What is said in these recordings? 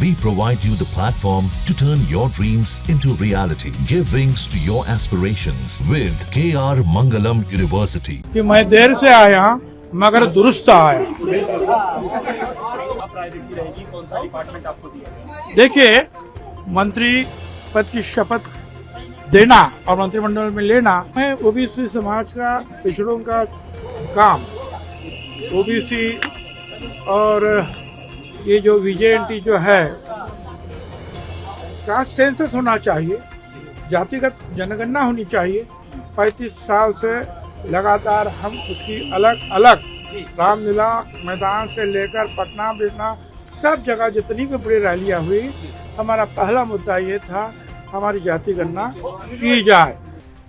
We provide you the platform to turn your dreams into reality. Give wings to your aspirations with KR Mangalam University. कि मैं देर से आया मगर दुरुस्त आया। प्रायोरिटी रहेगी, कौन सा डिपार्टमेंट आपको दिया? देखिए, मंत्री पद की शपथ देना और मंत्रिमंडल में लेना है ओबीसी समाज का, पिछड़ों का काम। ओबीसी और ये जो वीजेएनटी जो है कास्ट सेंसस होना चाहिए, जातिगत जनगणना होनी चाहिए। 35 साल से लगातार हम उसकी अलग अलग रामलीला मैदान से लेकर पटना बिरना सब जगह जितनी भी बड़ी रैलियां हुई, हमारा पहला मुद्दा ये था हमारी जाति गणना की जाए।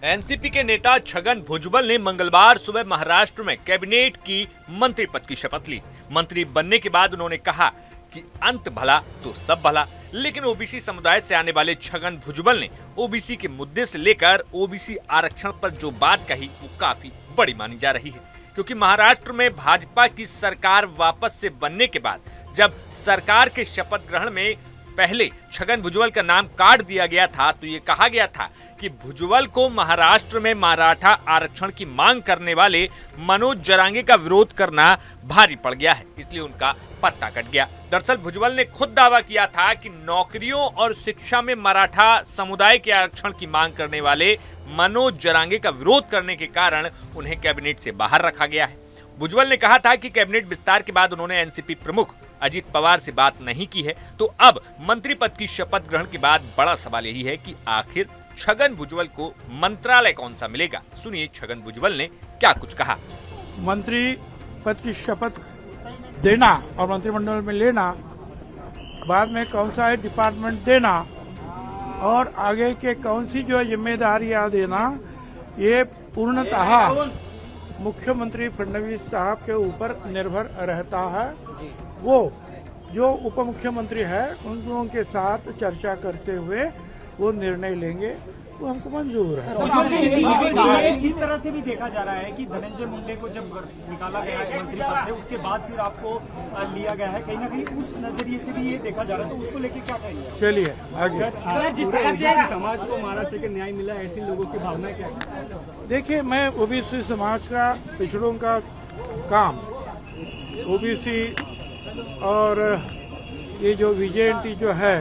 एनसीपी के नेता छगन भुजबल ने मंगलवार सुबह महाराष्ट्र में कैबिनेट की मंत्री पद की शपथ ली। मंत्री बनने के बाद उन्होंने कहा कि अंत भला तो सब भला। लेकिन ओबीसी समुदाय से आने वाले छगन भुजबल ने ओबीसी के मुद्दे से लेकर ओबीसी आरक्षण पर जो बात कही वो काफी बड़ी मानी जा रही है, क्योंकि महाराष्ट्र में भाजपा की सरकार वापस से बनने के बाद जब सरकार के शपथ ग्रहण में पहले छगन भुजबल का नाम काट दिया गया था तो ये कहा गया था कि भुजबल को महाराष्ट्र में मराठा आरक्षण की मांग करने वाले मनोज जरांगे का विरोध करना भारी पड़ गया है, इसलिए उनका पत्ता कट गया। दरअसल भुजबल ने खुद दावा किया था कि नौकरियों और शिक्षा में मराठा समुदाय के आरक्षण की मांग करने वाले मनोज जरांगे का विरोध करने के कारण उन्हें कैबिनेट से बाहर रखा गया है। भुजबल ने कहा था कि कैबिनेट विस्तार के बाद उन्होंने एनसीपी प्रमुख अजित पवार से बात नहीं की है। तो अब मंत्री पद की शपथ ग्रहण के बाद बड़ा सवाल यही है कि आखिर छगन भुजबल को मंत्रालय कौन सा मिलेगा। सुनिए छगन भुजबल ने क्या कुछ कहा। मंत्री पद की शपथ देना और मंत्रिमंडल में लेना, बाद में कौन सा है डिपार्टमेंट देना और आगे के कौन सी जो जिम्मेदारियां देना, ये पूर्णतः मुख्यमंत्री फडणवीस साहब के ऊपर निर्भर रहता है। वो जो उप मुख्यमंत्री है उन लोगों के साथ चर्चा करते हुए वो निर्णय लेंगे, वो हमको मंजूर है। इस तरह से भी देखा जा रहा है कि धनंजय मुंडे को जब निकाला गया है मंत्री पद से, उसके बाद फिर आपको लिया गया है, कहीं ना कहीं उस नजरिए से भी ये देखा जा रहा है, तो उसको लेके क्या कहेंगे? चलिए आगे। जिस प्रकार से समाज को महाराष्ट्र के न्याय मिला, ऐसे लोगों की भावनाएं क्या है? देखिए, मैं ओबीसी समाज का, पिछड़ों का काम, ओबीसी और ये जो वीजेएनटी जो है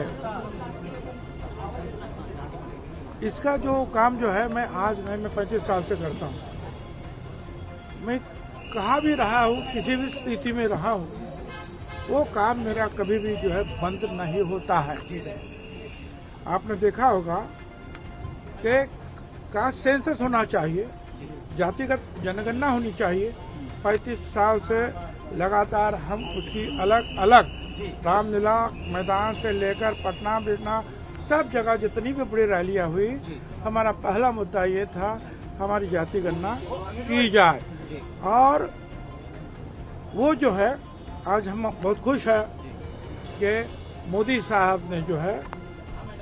इसका जो काम जो है मैं 35 साल से करता हूँ। मैं कहाँ भी रहा हूँ, किसी भी स्थिति में रहा हूँ, वो काम मेरा कभी भी जो है बंद नहीं होता है। आपने देखा होगा कि कास्ट सेंसस होना चाहिए, जातिगत जनगणना होनी चाहिए। 35 साल से लगातार हम उसकी अलग अलग रामलीला मैदान से लेकर पटना बिरना सब जगह जितनी भी बड़ी रैलियां हुई, हमारा पहला मुद्दा ये था हमारी जाति गणना की जाए। और वो जो है आज हम बहुत खुश है कि मोदी साहब ने जो है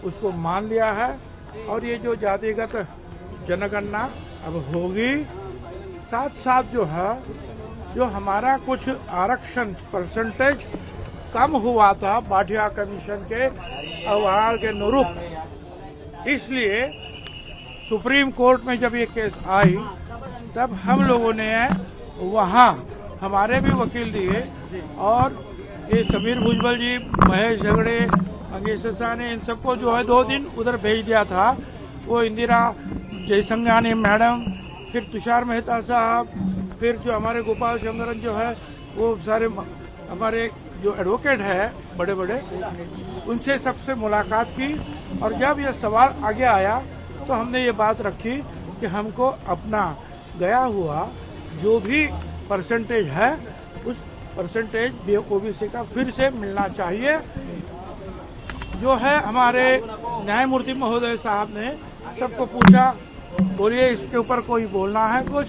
उसको मान लिया है और ये जो जातिगत जनगणना अब होगी, साथ साथ जो है जो हमारा कुछ आरक्षण परसेंटेज कम हुआ था बाटिया कमीशन के अहवाल के अनुरूप, इसलिए सुप्रीम कोर्ट में जब ये केस आई तब हम लोगों ने वहाँ हमारे भी वकील दिए और ये समीर भुजबल जी, महेश झगड़े, मंगेश ने इन सबको जो है 2 दिन उधर भेज दिया था। वो इंदिरा जयसंघानी मैडम, फिर तुषार मेहता साहब, फिर जो हमारे गोपाल शंकरन जो है, वो सारे हमारे जो एडवोकेट है बड़े बड़े, उनसे सबसे मुलाकात की और जब ये सवाल आगे आया तो हमने ये बात रखी कि हमको अपना गया हुआ जो भी परसेंटेज है उस परसेंटेज ओबीसी का फिर से मिलना चाहिए। जो है हमारे न्यायमूर्ति महोदय साहब ने सबको पूछा, बोलिए इसके ऊपर कोई बोलना है कुछ,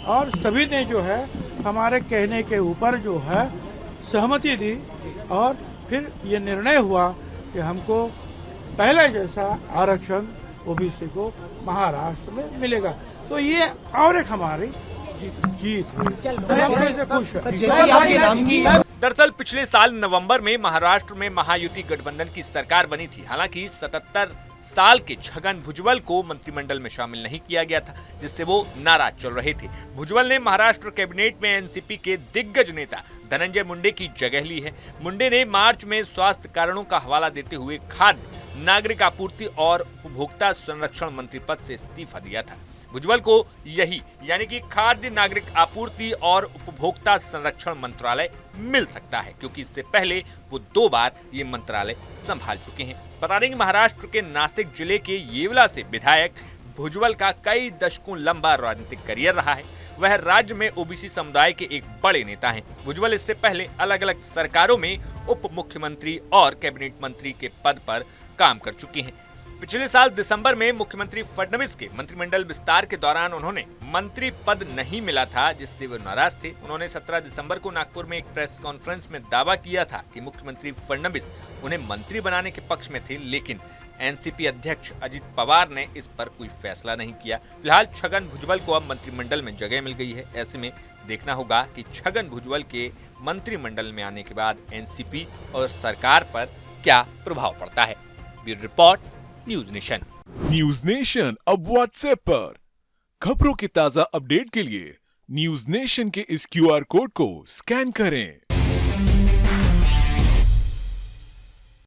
और सभी ने जो है हमारे कहने के ऊपर जो है सहमति दी और फिर ये निर्णय हुआ कि हमको पहले जैसा आरक्षण ओबीसी को महाराष्ट्र में मिलेगा। तो ये और एक हमारी जीत है, खुश है। दरअसल पिछले साल नवंबर में महाराष्ट्र में महायुति गठबंधन की सरकार बनी थी। हालांकि 77 साल के छगन भुजबल को मंत्रिमंडल में शामिल नहीं किया गया था, जिससे वो नाराज चल रहे थे। भुजबल ने महाराष्ट्र कैबिनेट में एनसीपी के दिग्गज नेता धनंजय मुंडे की जगह ली है। मुंडे ने मार्च में स्वास्थ्य कारणों का हवाला देते हुए खाद्य, नागरिक आपूर्ति और उपभोक्ता संरक्षण मंत्री पद से इस्तीफा दिया था। भुजबल को यही यानी कि खाद्य, नागरिक आपूर्ति और उपभोक्ता संरक्षण मंत्रालय मिल सकता है, क्योंकि इससे पहले वो 2 बार ये मंत्रालय संभाल चुके हैं। बता दें कि महाराष्ट्र के नासिक जिले के येवला से विधायक भुजबल का कई दशकों लंबा राजनीतिक करियर रहा है। वह राज्य में ओबीसी समुदाय के एक बड़े नेता हैं। भुजबल इससे पहले अलग अलग सरकारों में उप मुख्यमंत्री और कैबिनेट मंत्री के पद पर काम कर चुके हैं। पिछले साल दिसंबर में मुख्यमंत्री फडणवीस के मंत्रिमंडल विस्तार के दौरान उन्होंने मंत्री पद नहीं मिला था, जिससे वे नाराज थे। उन्होंने 17 दिसंबर को नागपुर में एक प्रेस कॉन्फ्रेंस में दावा किया था कि मुख्यमंत्री फडणवीस उन्हें मंत्री बनाने के पक्ष में थे, लेकिन एनसीपी अध्यक्ष अजित पवार ने इस पर कोई फैसला नहीं किया। फिलहाल छगन भुजबल को अब मंत्रिमंडल में जगह मिल गई है। ऐसे में देखना होगा कि छगन भुजबल के मंत्रिमंडल में आने के बाद एनसीपी और सरकार पर क्या प्रभाव पड़ता है। Bureau report, news nation. News nation अब व्हाट्सएप पर खबरों के ताजा अपडेट के लिए न्यूज नेशन के इस QR कोड को स्कैन करें।